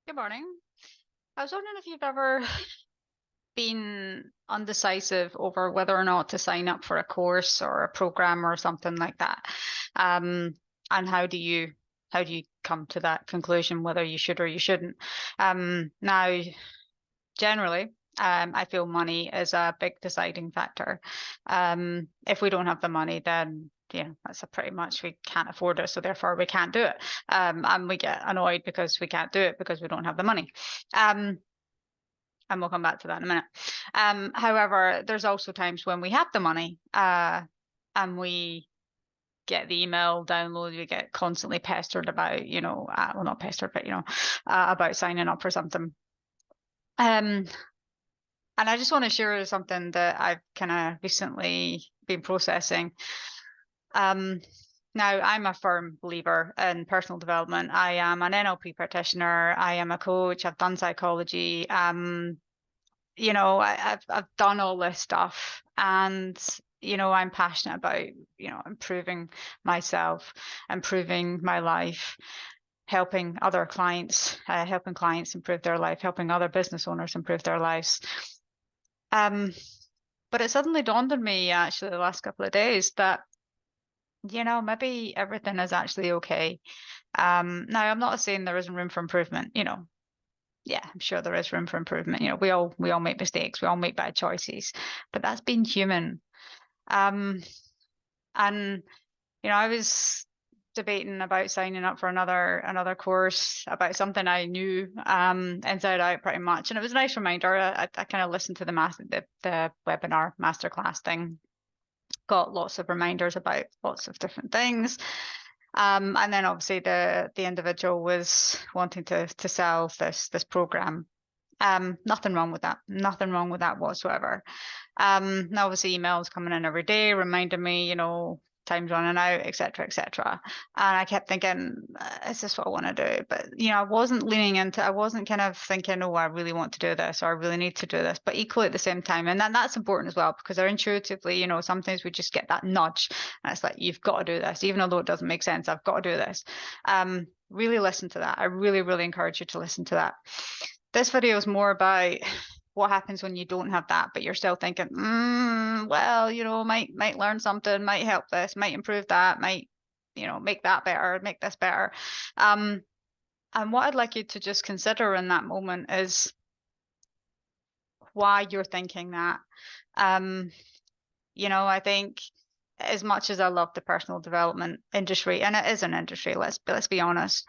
Good morning. I was wondering if you've ever been undecisive over whether or not to sign up for a course or a program or something like that. Um, and how do you come to that conclusion whether you should or you shouldn't? Now, generally, I feel money is a big deciding factor. If we don't have the money, then that's a pretty much we can't afford it, so therefore we can't do it. And we get annoyed because we can't do it because we don't have the money. Um, and we'll come back to that in a minute. However, there's also times when we have the money, and we get the email download, we get constantly pestered about, well, not pestered, but about signing up for something. Um, and I just want to share something that I've kind of recently been processing. Um, Now, I'm a firm believer in personal development. I am an NLP practitioner. I am a coach. I've done psychology. I've done all this stuff, and I'm passionate about improving myself, improving my life, helping other clients, helping clients improve their life, helping other business owners improve their lives. Um, but it suddenly dawned on me actually the last couple of days that maybe everything is actually okay. Now I'm not saying there isn't room for improvement. Yeah, I'm sure there is room for improvement. We all make mistakes, we all make bad choices, but that's being human. Um, and I was debating about signing up for another course about something I knew inside out pretty much, and it was a nice reminder. I kind of listened to the webinar masterclass thing, got lots of reminders about lots of different things. And then obviously the individual was wanting to sell this program. Nothing wrong with that. Nothing wrong with that whatsoever. And obviously emails coming in every day reminding me, time's running out, etc., etc. And I kept thinking, is this what I want to do? But I wasn't kind of thinking, oh, I really want to do this or I really need to do this. But equally at the same time, and that's important as well because our intuitively, sometimes we just get that nudge, and it's like you've got to do this, even though it doesn't make sense. I've got to do this. Really listen to that. I really, really encourage you to listen to that. This video is more about what happens when you don't have that, but you're still thinking, well, might learn something, might help this, might improve that, might, make that better, make this better. And what I'd like you to just consider in that moment is why you're thinking that. Um, I think as much as I love the personal development industry, and it is an industry, let's be honest.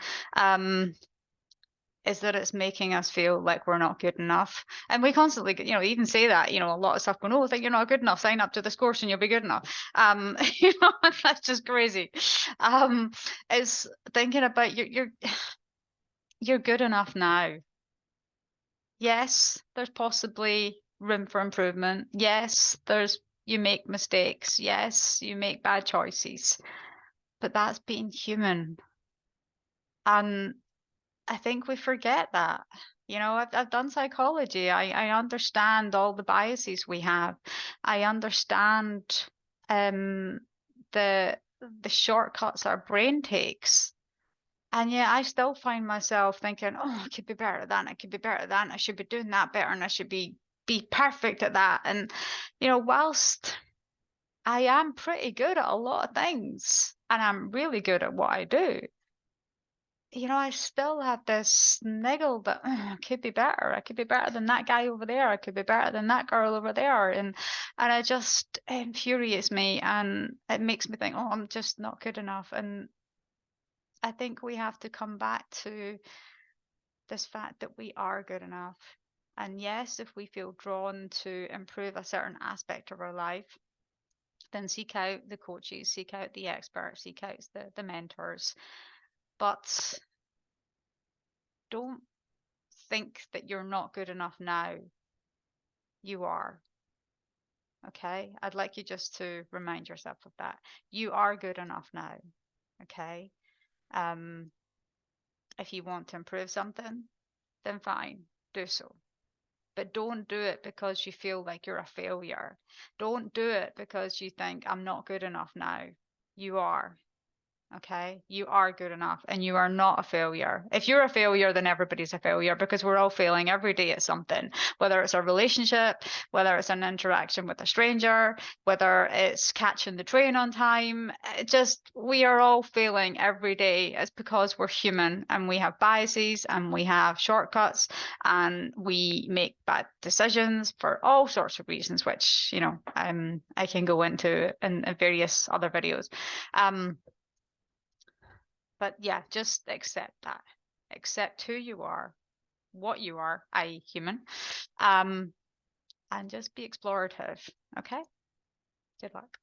Is that it's making us feel like we're not good enough. And we constantly, even say that, a lot of stuff going, oh, I think you're not good enough, sign up to this course and you'll be good enough. That's just crazy. Is thinking about you're good enough now. Yes, there's possibly room for improvement. Yes, you make mistakes. Yes, you make bad choices, but that's being human. And I think we forget that. I've done psychology. I understand all the biases we have. I understand um the the shortcuts our brain takes. And yet I still find myself thinking, oh, I could be better at that. I could be better at that. And I should be doing that better and I should be perfect at that. And whilst I am pretty good at a lot of things and I'm really good at what I do, I still have this niggle that I could be better. I could be better than that guy over there. I could be better than that girl over there. And it just infuriates me and it makes me think, oh, I'm just not good enough. And I think we have to come back to this fact that we are good enough. And yes, if we feel drawn to improve a certain aspect of our life, then seek out the coaches, seek out the experts, seek out the mentors. But don't think that you're not good enough now. You are. Okay. I'd like you just to remind yourself of that. You are good enough now. Okay. Um, if you want to improve something, then fine, do so. But don't do it because you feel like you're a failure. Don't do it because you think I'm not good enough now. You are. Okay, you are good enough and you are not a failure. If you're a failure, then everybody's a failure because we're all failing every day at something, whether it's a relationship, whether it's an interaction with a stranger, whether it's catching the train on time. We are all failing every day. It's because we're human and we have biases and we have shortcuts and we make bad decisions for all sorts of reasons, which, I can go into in various other videos. But yeah, just accept that. Accept who you are, what you are, i.e., human, and just be explorative. Okay? Good luck.